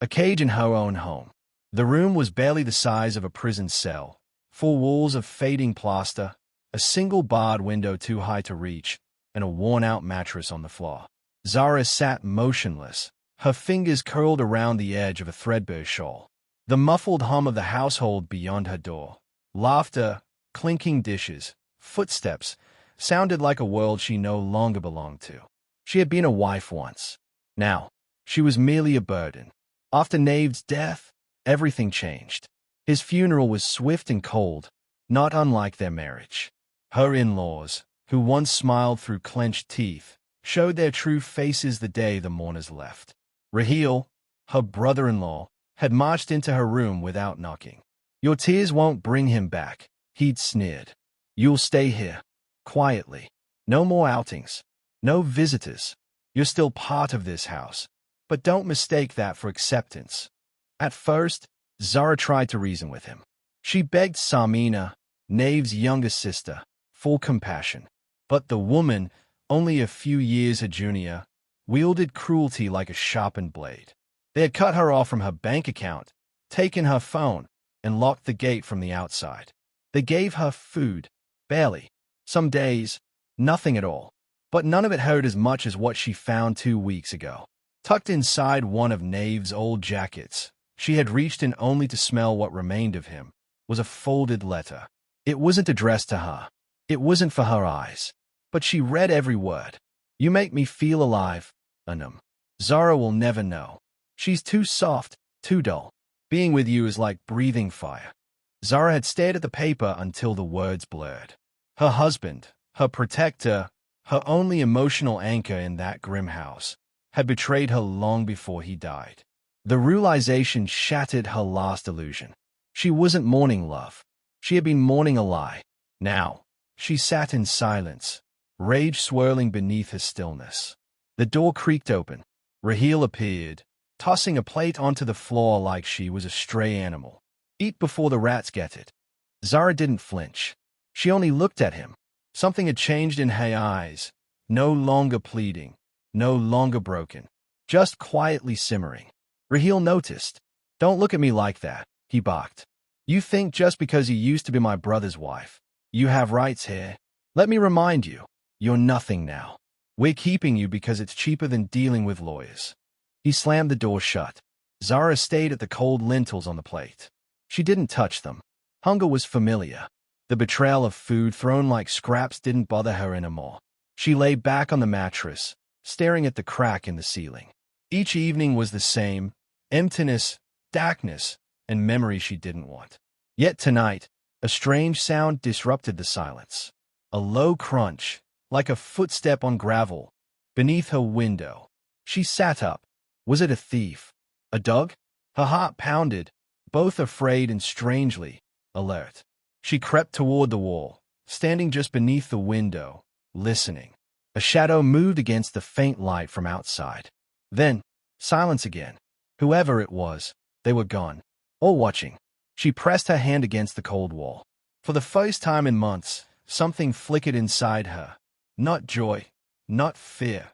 a cage in her own home. The room was barely the size of a prison cell, four walls of fading plaster, a single barred window too high to reach, and a worn-out mattress on the floor. Zara sat motionless, her fingers curled around the edge of a threadbare shawl. The muffled hum of the household beyond her door, laughter, clinking dishes, footsteps, sounded like a world she no longer belonged to. She had been a wife once. Now, she was merely a burden. After Nave's death, everything changed. His funeral was swift and cold, not unlike their marriage. Her in-laws, who once smiled through clenched teeth, showed their true faces the day the mourners left. Raheel, her brother-in-law, had marched into her room without knocking. "Your tears won't bring him back," he'd sneered. "You'll stay here, quietly. No more outings. No visitors. You're still part of this house. But don't mistake that for acceptance." At first, Zara tried to reason with him. She begged Samina, Nave's younger sister, for compassion. But the woman, only a few years her junior, wielded cruelty like a sharpened blade. They had cut her off from her bank account, taken her phone, and locked the gate from the outside. They gave her food, barely. Some days, nothing at all. But none of it hurt as much as what she found 2 weeks ago. Tucked inside one of Nave's old jackets, she had reached in only to smell what remained of him, was a folded letter. It wasn't addressed to her. It wasn't for her eyes. But she read every word. "You make me feel alive, Anam. Zara will never know. She's too soft, too dull. Being with you is like breathing fire." Zara had stared at the paper until the words blurred. Her husband, her protector, her only emotional anchor in that grim house, had betrayed her long before he died. The realization shattered her last illusion. She wasn't mourning love. She had been mourning a lie. Now, she sat in silence, rage swirling beneath her stillness. The door creaked open. Raheel appeared, tossing a plate onto the floor like she was a stray animal. "Eat before the rats get it." Zara didn't flinch. She only looked at him. Something had changed in her eyes, no longer pleading, no longer broken, just quietly simmering. Raheel noticed. "Don't look at me like that," he barked. "You think just because you used to be my brother's wife, you have rights here? Let me remind you, you're nothing now. We're keeping you because it's cheaper than dealing with lawyers." He slammed the door shut. Zara stayed at the cold lentils on the plate. She didn't touch them. Hunger was familiar. The betrayal of food thrown like scraps didn't bother her anymore. She lay back on the mattress, staring at the crack in the ceiling. Each evening was the same: emptiness, darkness, and memories she didn't want. Yet tonight, a strange sound disrupted the silence. A low crunch, like a footstep on gravel, beneath her window. She sat up. Was it a thief? A dog? Her heart pounded, both afraid and strangely alert. She crept toward the wall, standing just beneath the window, listening. A shadow moved against the faint light from outside. Then, silence again. Whoever it was, they were gone, all watching. She pressed her hand against the cold wall. For the first time in months, something flickered inside her. Not joy, not fear,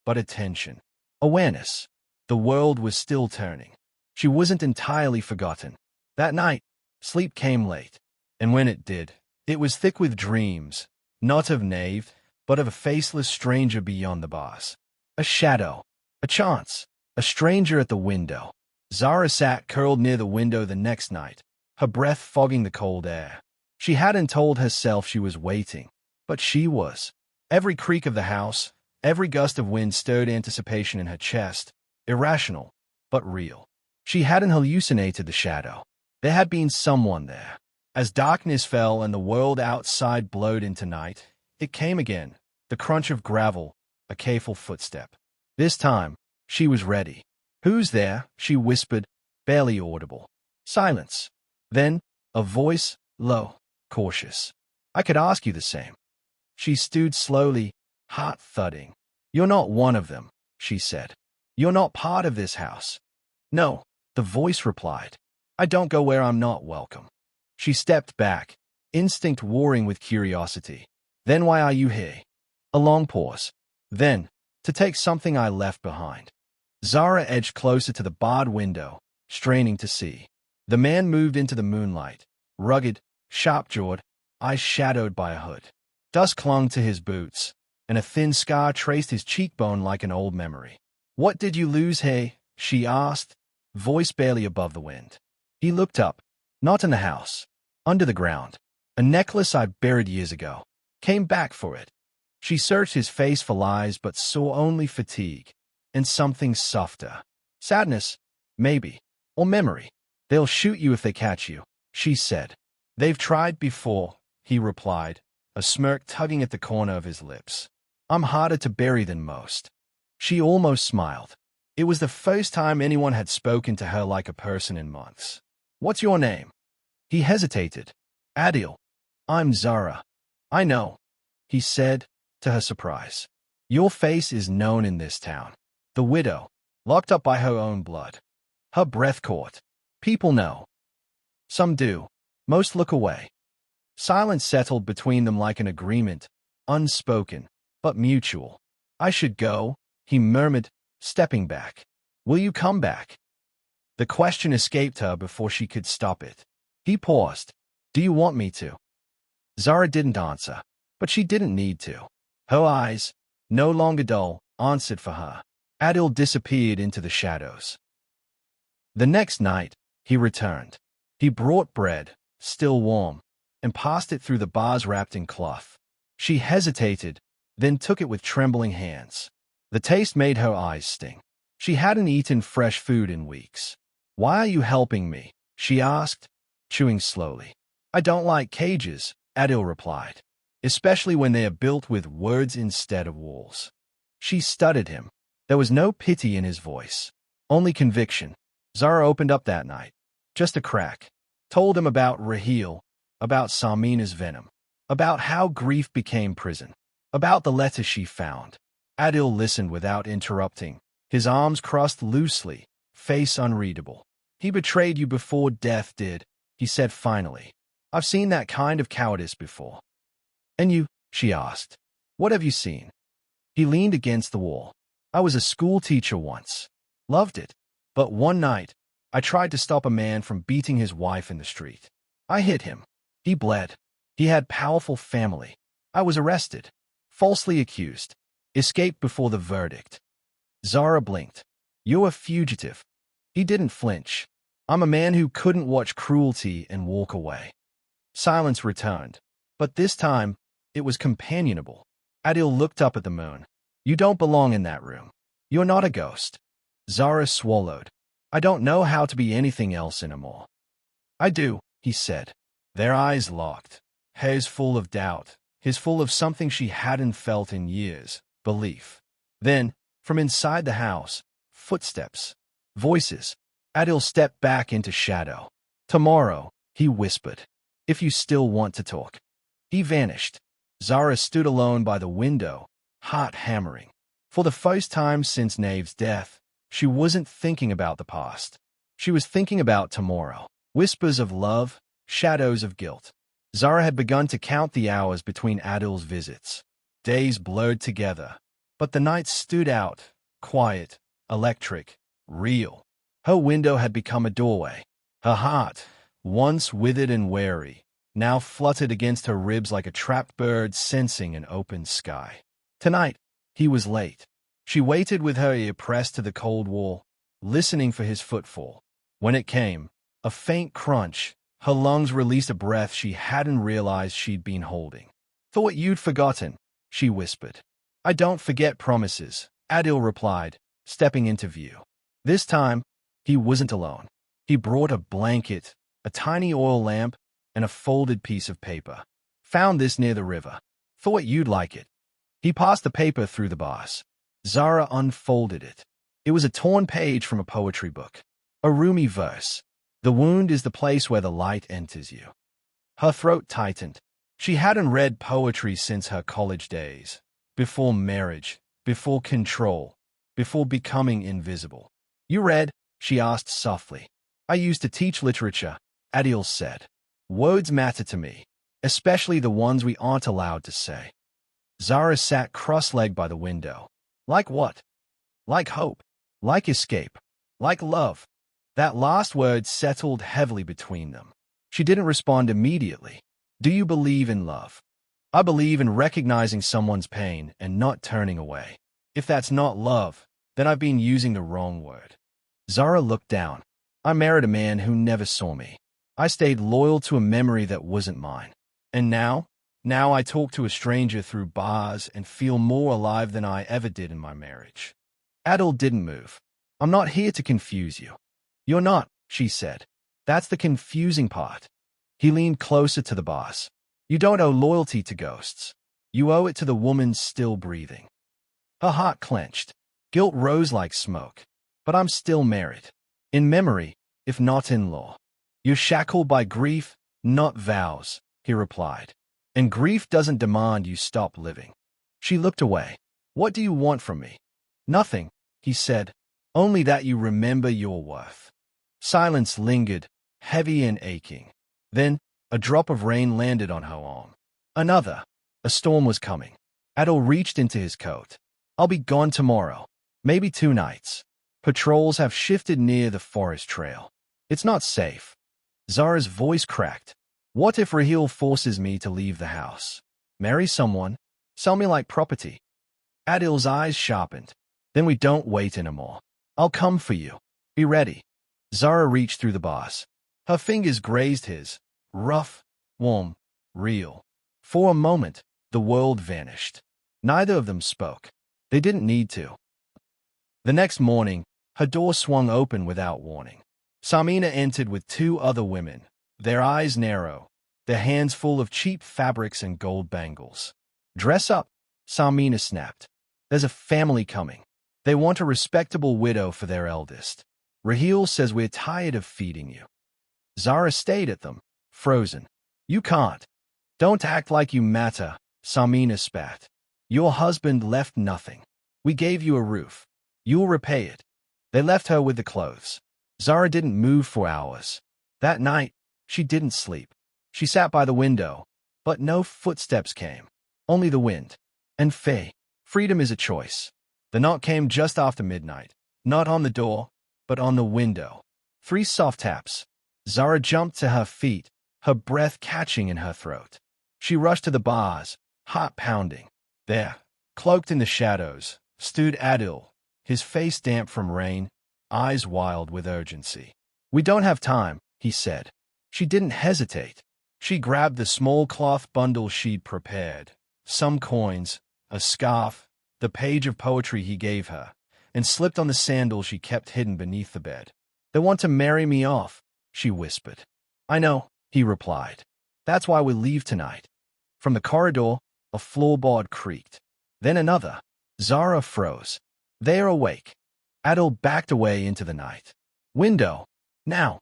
but attention. Awareness. The world was still turning. She wasn't entirely forgotten. That night, sleep came late. And when it did, it was thick with dreams, not of Nave, but of a faceless stranger beyond the bars. A shadow, a chance, a stranger at the window. Zara sat curled near the window the next night, her breath fogging the cold air. She hadn't told herself she was waiting, but she was. Every creak of the house, every gust of wind stirred anticipation in her chest, irrational, but real. She hadn't hallucinated the shadow. There had been someone there. As darkness fell and the world outside blurred into night, it came again, the crunch of gravel, a careful footstep. This time, she was ready. "Who's there?" she whispered, barely audible. Silence. Then, a voice, low, cautious. "I could ask you the same." She stood slowly, heart thudding. "You're not one of them," she said. "You're not part of this house." "No," the voice replied. "I don't go where I'm not welcome." She stepped back, instinct warring with curiosity. "Then why are you here?" A long pause. "Then, to take something I left behind." Zara edged closer to the barred window, straining to see. The man moved into the moonlight, rugged, sharp-jawed, eyes shadowed by a hood. Dust clung to his boots, and a thin scar traced his cheekbone like an old memory. "What did you lose, hey?" she asked, voice barely above the wind. He looked up. "Not in the house. Under the ground. A necklace I buried years ago. Came back for it." She searched his face for lies but saw only fatigue, and something softer. Sadness, maybe, or memory. "They'll shoot you if they catch you," she said. "They've tried before," he replied, a smirk tugging at the corner of his lips. "I'm harder to bury than most." She almost smiled. It was the first time anyone had spoken to her like a person in months. "What's your name?" He hesitated. "Adil. I'm Zara." "I know," he said, to her surprise. "Your face is known in this town. The widow, locked up by her own blood. Her breath caught. People know. Some do. Most look away." Silence settled between them like an agreement, unspoken, but mutual. "I should go," he murmured, stepping back. "Will you come back?" The question escaped her before she could stop it. He paused. "Do you want me to?" Zara didn't answer, but she didn't need to. Her eyes, no longer dull, answered for her. Adil disappeared into the shadows. The next night, he returned. He brought bread, still warm, and passed it through the bars wrapped in cloth. She hesitated, then took it with trembling hands. The taste made her eyes sting. She hadn't eaten fresh food in weeks. "Why are you helping me?" she asked, chewing slowly. "I don't like cages," Adil replied, "especially when they are built with words instead of walls." She studied him. There was no pity in his voice, only conviction. Zara opened up that night, just a crack, told him about Raheel, about Samina's venom, about how grief became prison, about the letter she found. Adil listened without interrupting, his arms crossed loosely, face unreadable. "He betrayed you before death did," he said finally. "I've seen that kind of cowardice before." "And you?" she asked. "What have you seen?" He leaned against the wall. "I was a school teacher once. Loved it. But one night, I tried to stop a man from beating his wife in the street. I hit him. He bled. He had powerful family. I was arrested. Falsely accused. Escaped before the verdict." Zara blinked. "You're a fugitive." He didn't flinch. "I'm a man who couldn't watch cruelty and walk away." Silence returned. But this time, it was companionable. Adil looked up at the moon. "You don't belong in that room. You're not a ghost." Zara swallowed. "I don't know how to be anything else anymore." "I do," he said. Their eyes locked. Hers full of doubt, his full of something she hadn't felt in years, belief. Then, from inside the house, footsteps, voices. Adil stepped back into shadow. "Tomorrow," he whispered, "if you still want to talk." He vanished. Zara stood alone by the window, heart hammering. For the first time since Nave's death, she wasn't thinking about the past. She was thinking about tomorrow. Whispers of love, shadows of guilt. Zara had begun to count the hours between Adil's visits. Days blurred together, but the nights stood out, quiet, electric, real. Her window had become a doorway. Her heart, once withered and wary, now fluttered against her ribs like a trapped bird sensing an open sky. Tonight, he was late. She waited with her ear pressed to the cold wall, listening for his footfall. When it came, a faint crunch, her lungs released a breath she hadn't realized she'd been holding. "Thought you'd forgotten," she whispered. "I don't forget promises," Adil replied, stepping into view. This time, he wasn't alone. He brought a blanket, a tiny oil lamp, and a folded piece of paper. "Found this near the river. Thought you'd like it." He passed the paper through the bars. Zara unfolded it. It was a torn page from a poetry book. A Rumi verse. "The wound is the place where the light enters you." Her throat tightened. She hadn't read poetry since her college days. Before marriage, before control, before becoming invisible. "You read?" she asked softly. "I used to teach literature," Adil said. "Words matter to me, especially the ones we aren't allowed to say." Zara sat cross-legged by the window. "Like what?" "Like hope." Like escape. Like love. That last word settled heavily between them. She didn't respond immediately. Do you believe in love? I believe in recognizing someone's pain and not turning away. If that's not love, then I've been using the wrong word. Zara looked down. I married a man who never saw me. I stayed loyal to a memory that wasn't mine. And now I talk to a stranger through bars and feel more alive than I ever did in my marriage. Adil didn't move. I'm not here to confuse you. You're not, she said. That's the confusing part. He leaned closer to the boss. You don't owe loyalty to ghosts. You owe it to the woman still breathing. Her heart clenched. Guilt rose like smoke. But I'm still married. In memory, if not in law. You're shackled by grief, not vows, he replied. And grief doesn't demand you stop living. She looked away. What do you want from me? Nothing, he said. Only that you remember your worth. Silence lingered, heavy and aching. Then, a drop of rain landed on her arm. Another. A storm was coming. Adil reached into his coat. I'll be gone tomorrow. Maybe 2 nights. Patrols have shifted near the forest trail. It's not safe. Zara's voice cracked. What if Raheel forces me to leave the house? Marry someone? Sell me like property? Adil's eyes sharpened. Then we don't wait anymore. I'll come for you. Be ready. Zara reached through the bars. Her fingers grazed his. Rough, warm, real. For a moment, the world vanished. Neither of them spoke. They didn't need to. The next morning, her door swung open without warning. Samina entered with 2 other women, their eyes narrow, their hands full of cheap fabrics and gold bangles. Dress up, Samina snapped. There's a family coming. They want a respectable widow for their eldest. Raheel says we're tired of feeding you. Zara stayed at them, frozen. You can't. Don't act like you matter, Samina spat. Your husband left nothing. We gave you a roof. You'll repay it. They left her with the clothes. Zara didn't move for hours. That night, she didn't sleep. She sat by the window, but no footsteps came. Only the wind. And freedom is a choice. The knock came just after midnight. Not on the door, but on the window. 3 soft taps. Zara jumped to her feet, her breath catching in her throat. She rushed to the bars, heart pounding. There, cloaked in the shadows, stood Adil, his face damp from rain, eyes wild with urgency. We don't have time, he said. She didn't hesitate. She grabbed the small cloth bundle she'd prepared, some coins, a scarf, the page of poetry he gave her, and slipped on the sandal she kept hidden beneath the bed. They want to marry me off, she whispered. I know, he replied. That's why we leave tonight. From the corridor, a floorboard creaked. Then another. Zara froze. They're awake. Adil backed away into the night. Window. Now.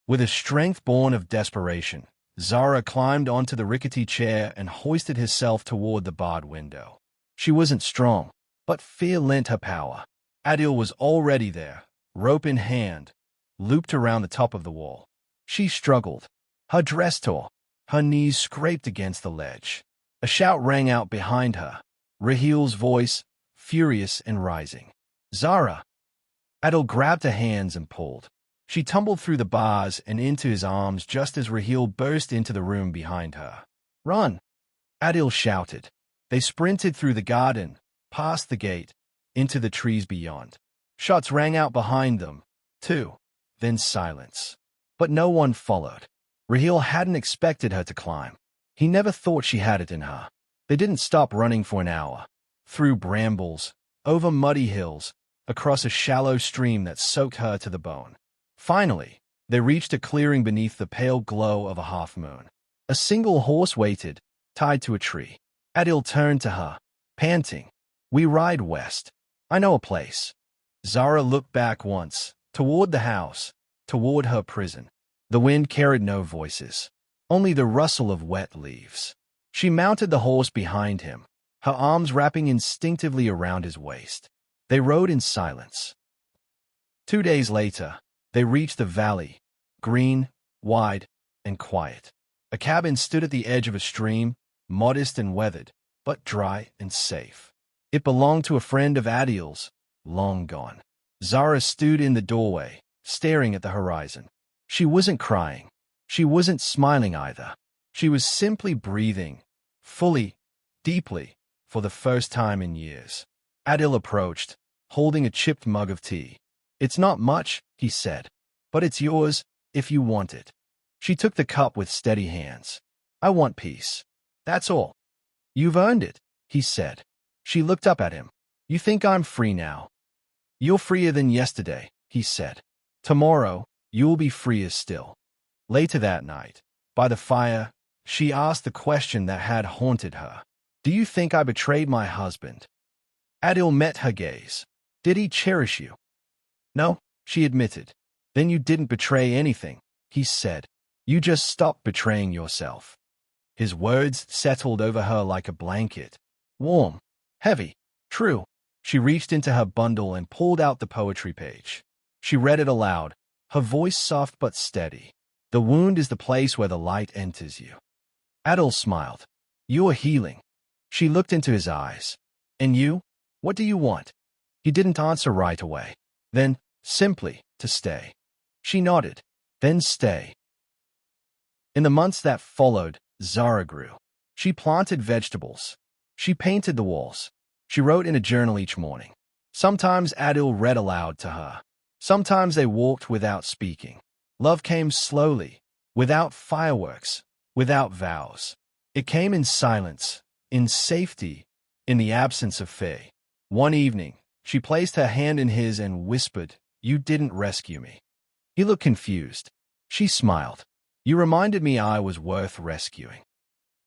With a strength born of desperation, Zara climbed onto the rickety chair and hoisted herself toward the barred window. She wasn't strong, but fear lent her power. Adil was already there, rope in hand, looped around the top of the wall. She struggled. Her dress tore. Her knees scraped against the ledge. A shout rang out behind her. Raheel's voice, furious and rising. Zara! Adil grabbed her hands and pulled. She tumbled through the bars and into his arms just as Raheel burst into the room behind her. Run! Adil shouted. They sprinted through the garden, past the gate, into the trees beyond. Shots rang out behind them, too. Then silence. But no one followed. Raheel hadn't expected her to climb. He never thought she had it in her. They didn't stop running for an hour. Through brambles, over muddy hills, across a shallow stream that soaked her to the bone. Finally, they reached a clearing beneath the pale glow of a half-moon. A single horse waited, tied to a tree. Adil turned to her, panting. We ride west. I know a place. Zara looked back once, toward the house, toward her prison. The wind carried no voices, only the rustle of wet leaves. She mounted the horse behind him, her arms wrapping instinctively around his waist. They rode in silence. 2 days later, they reached the valley, green, wide, and quiet. A cabin stood at the edge of a stream, modest and weathered, but dry and safe. It belonged to a friend of Adil's, long gone. Zara stood in the doorway, staring at the horizon. She wasn't crying. She wasn't smiling either. She was simply breathing, fully, deeply, for the first time in years. Adil approached, holding a chipped mug of tea. "It's not much," he said, "but it's yours if you want it." She took the cup with steady hands. "I want peace. That's all." "You've earned it," he said. She looked up at him. "You think I'm free now?" "You're freer than yesterday," he said. "Tomorrow, you'll be freer still." Later that night, by the fire, she asked the question that had haunted her. "Do you think I betrayed my husband?" Adil met her gaze. "Did he cherish you?" "No," she admitted. "Then you didn't betray anything," he said. "You just stopped betraying yourself." His words settled over her like a blanket. Warm, heavy, true. She reached into her bundle and pulled out the poetry page. She read it aloud, her voice soft but steady. "The wound is the place where the light enters you." Adil smiled. "You are healing." She looked into his eyes. "And you? What do you want?" He didn't answer right away. Then, simply, to stay. She nodded. "Then stay." In the months that followed, Zara grew. She planted vegetables. She painted the walls. She wrote in a journal each morning. Sometimes Adil read aloud to her. Sometimes they walked without speaking. Love came slowly, without fireworks, without vows. It came in silence, in safety, in the absence of fear. One evening, she placed her hand in his and whispered, "You didn't rescue me." He looked confused. She smiled. "You reminded me I was worth rescuing."